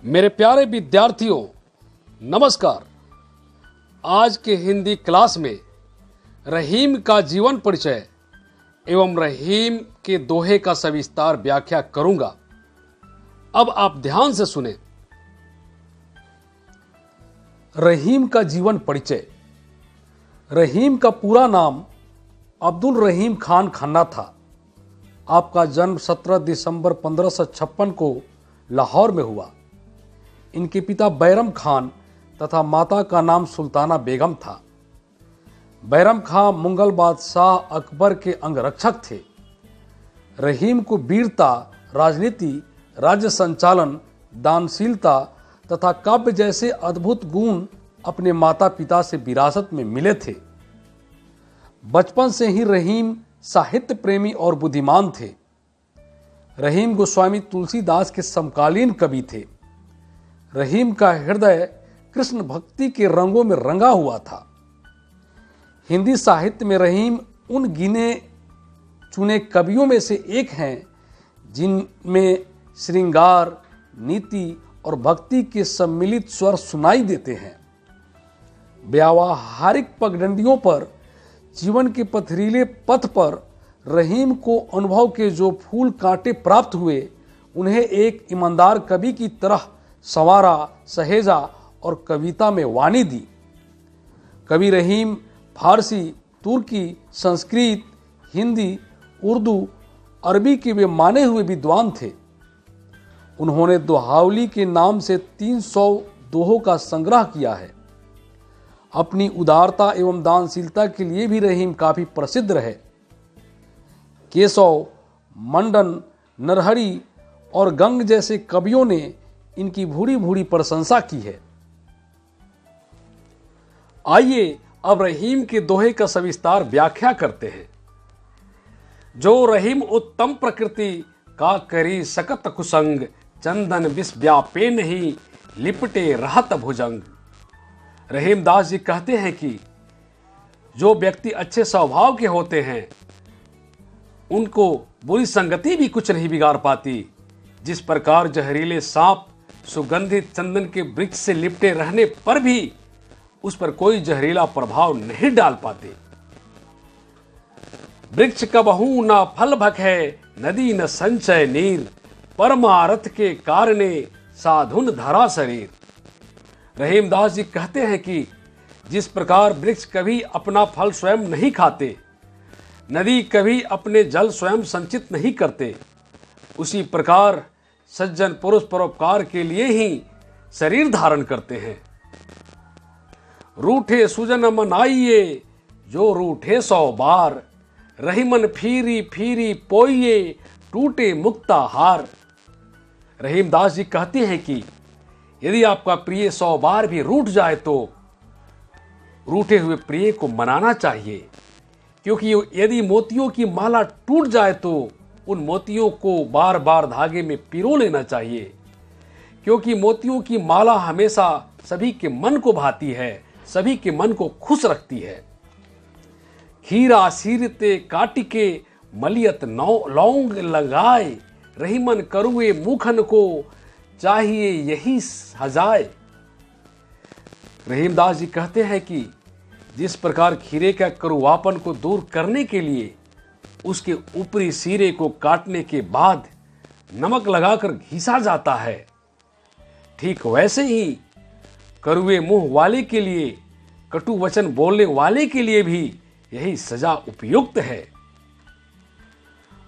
मेरे प्यारे विद्यार्थियों, नमस्कार। आज के हिंदी क्लास में रहीम का जीवन परिचय एवं रहीम के दोहे का सविस्तार व्याख्या करूंगा। अब आप ध्यान से सुने। रहीम का जीवन परिचय। रहीम का पूरा नाम अब्दुल रहीम खान खन्ना था। आपका जन्म 17 दिसंबर 1556 को लाहौर में हुआ। इनके पिता बैरम खान तथा माता का नाम सुल्ताना बेगम था। बैरम खान मुगल बादशाह अकबर के अंगरक्षक थे। रहीम को वीरता, राजनीति, राज्य संचालन, दानशीलता तथा काव्य जैसे अद्भुत गुण अपने माता पिता से विरासत में मिले थे। बचपन से ही रहीम साहित्य प्रेमी और बुद्धिमान थे। रहीम गोस्वामी तुलसीदास के समकालीन कवि थे। रहीम का हृदय कृष्ण भक्ति के रंगों में रंगा हुआ था। हिंदी साहित्य में रहीम उन गिने चुने कवियों में से एक हैं जिनमें श्रृंगार, नीति और भक्ति के सम्मिलित स्वर सुनाई देते हैं। व्यावहारिक पगडंडियों पर, जीवन के पथरीले पथ पर रहीम को अनुभव के जो फूल कांटे प्राप्त हुए, उन्हें एक ईमानदार कवि की तरह संवारा, सहेजा और कविता में वाणी दी। कवि रहीम फारसी, तुर्की, संस्कृत, हिंदी, उर्दू, अरबी के वे माने हुए विद्वान थे। उन्होंने दोहावली के नाम से 300 दोहों का संग्रह किया है। अपनी उदारता एवं दानशीलता के लिए भी रहीम काफी प्रसिद्ध रहे। केशव, मंडन, नरहरि और गंग जैसे कवियों ने इनकी भूरी भूरी प्रशंसा की है। आइए अब रहीम के दोहे का सविस्तार व्याख्या करते हैं। जो रहीम उत्तम प्रकृति का करी सकत कुसंग, चंदन विष व्यापे नहीं लिपटे रहत भुजंग। रहीम दास जी कहते हैं कि जो व्यक्ति अच्छे स्वभाव के होते हैं, उनको बुरी संगति भी कुछ नहीं बिगाड़ पाती। जिस प्रकार जहरीले सांप सुगंधित चंदन के वृक्ष से लिपटे रहने पर भी उस पर कोई जहरीला प्रभाव नहीं डाल पाते। वृक्ष कबहू न फल भखे, नदी न संचय नीर, परमारथ के कारणे साधुन धरा शरीर। रहीमदास जी कहते हैं कि जिस प्रकार वृक्ष कभी अपना फल स्वयं नहीं खाते, नदी कभी अपने जल स्वयं संचित नहीं करते, उसी प्रकार सज्जन पुरुष परोपकार के लिए ही शरीर धारण करते हैं। रूठे सुजन मनाइए जो रूठे 100 बार, रहीमन फीरी फीरी पोइए टूटे मुक्ता हार। रहीमदास जी कहते हैं कि यदि आपका प्रिय 100 बार भी रूठ जाए तो रूठे हुए प्रिय को मनाना चाहिए, क्योंकि यदि मोतियों की माला टूट जाए तो उन मोतियों को बार बार धागे में पिरो लेना चाहिए, क्योंकि मोतियों की माला हमेशा सभी के मन को भाती है, सभी के मन को खुश रखती है। खीरा सीरते काटिके मलियत लौंग लगाए, रहीमन करुए मुखन को चाहिए यही सजाए। रहीमदास जी कहते हैं कि जिस प्रकार खीरे का करुवापन को दूर करने के लिए उसके ऊपरी सिरे को काटने के बाद नमक लगाकर घिसा जाता है, ठीक वैसे ही करुए मुंह वाले के लिए, कटु वचन बोलने वाले के लिए भी यही सजा उपयुक्त है।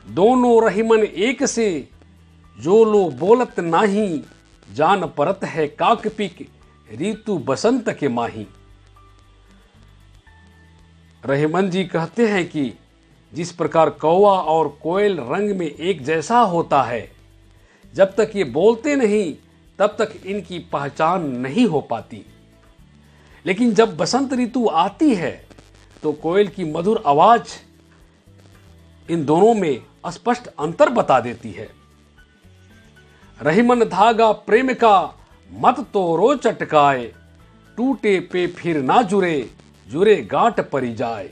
दोनों रहीमन एक से, जो लो बोलत नाही, जान परत है काकपिक ऋतु बसंत के माही। रहीमन जी कहते हैं कि जिस प्रकार कौवा और कोयल रंग में एक जैसा होता है, जब तक ये बोलते नहीं तब तक इनकी पहचान नहीं हो पाती, लेकिन जब बसंत ऋतु आती है तो कोयल की मधुर आवाज इन दोनों में स्पष्ट अंतर बता देती है। रहीमन धागा प्रेम का मत तोड़ो चटकाए, टूटे पे फिर ना जुरे, जुरे गांठ परी जाए।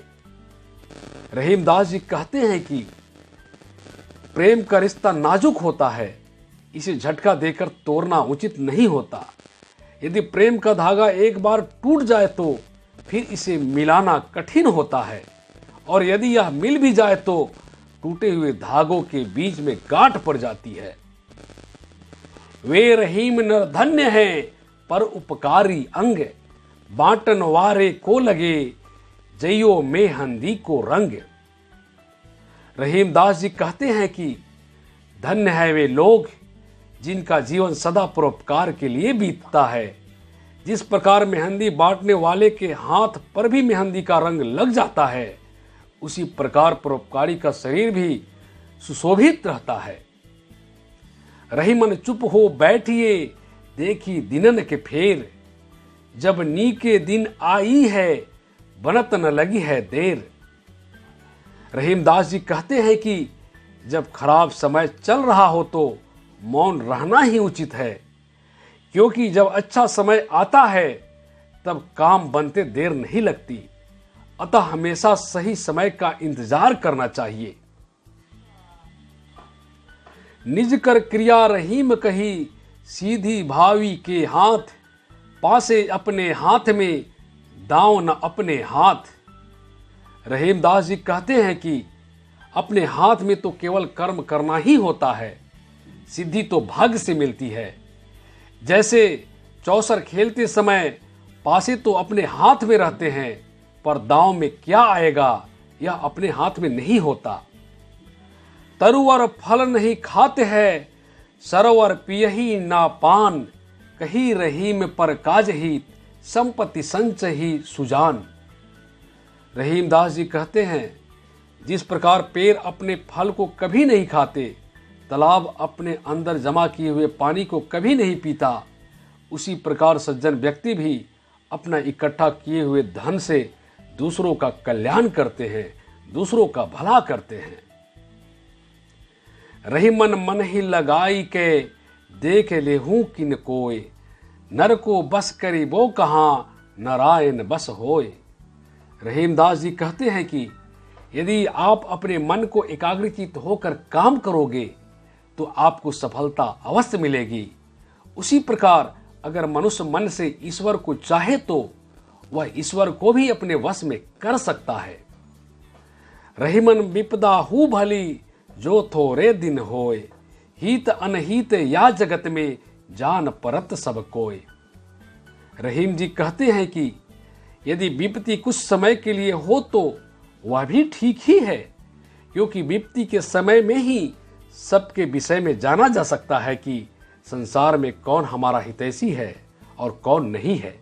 रहीमदास जी कहते हैं कि प्रेम का रिश्ता नाजुक होता है, इसे झटका देकर तोड़ना उचित नहीं होता। यदि प्रेम का धागा एक बार टूट जाए तो फिर इसे मिलाना कठिन होता है, और यदि यह मिल भी जाए तो टूटे हुए धागों के बीच में गांठ पड़ जाती है। वे रहीम नर धन्य हैं पर उपकारी अंग, बांटन वारे को लगे जइयो में हंदी को रंग। रहीम दास जी कहते हैं कि धन्य है वे लोग जिनका जीवन सदा परोपकार के लिए बीतता है। जिस प्रकार मेहंदी बांटने वाले के हाथ पर भी मेहंदी का रंग लग जाता है, उसी प्रकार परोपकारी का शरीर भी सुशोभित रहता है। रहीमन चुप हो बैठिए देखी दिनन के फेर, जब नी के दिन आई है बनत न लगी है देर। रहीमदास जी कहते हैं कि जब खराब समय चल रहा हो तो मौन रहना ही उचित है, क्योंकि जब अच्छा समय आता है तब काम बनते देर नहीं लगती। अतः हमेशा सही समय का इंतजार करना चाहिए। निज कर क्रिया रहीम कही सीधी भावी के हाथ, पासे अपने हाथ में दांव न अपने हाथ। रहीमदास जी कहते हैं कि अपने हाथ में तो केवल कर्म करना ही होता है, सिद्धि तो भाग्य से मिलती है। जैसे चौसर खेलते समय पासे तो अपने हाथ में रहते हैं, पर दांव में क्या आएगा यह अपने हाथ में नहीं होता। तरुवर फल नहीं खाते हैं, सरोवर पियही ना पान, कही रहीम पर काज ही संपत्ति संचय ही सुजान। रहीमदास जी कहते हैं, जिस प्रकार पेड़ अपने फल को कभी नहीं खाते, तालाब अपने अंदर जमा किए हुए पानी को कभी नहीं पीता, उसी प्रकार सज्जन व्यक्ति भी अपना इकट्ठा किए हुए धन से दूसरों का कल्याण करते हैं, दूसरों का भला करते हैं। रहीमन मन ही लगाई के देख लेहूं किन कोय, नर को बस करी वो कहां नारायण बस होय। रहीमदास जी कहते हैं कि यदि आप अपने मन को एकाग्रचित्त होकर काम करोगे तो आपको सफलता अवश्य मिलेगी। उसी प्रकार अगर मनुष्य मन से ईश्वर को चाहे तो वह ईश्वर को भी अपने वश में कर सकता है। रहीमन विपदा हु भली जो थोरे दिन होय, हित अनहित या जगत में जान परत सब कोय। रहीम जी कहते हैं कि यदि विपत्ति कुछ समय के लिए हो तो वह भी ठीक ही है, क्योंकि विपत्ति के समय में ही सबके विषय में जाना जा सकता है कि संसार में कौन हमारा हितैषी है और कौन नहीं है।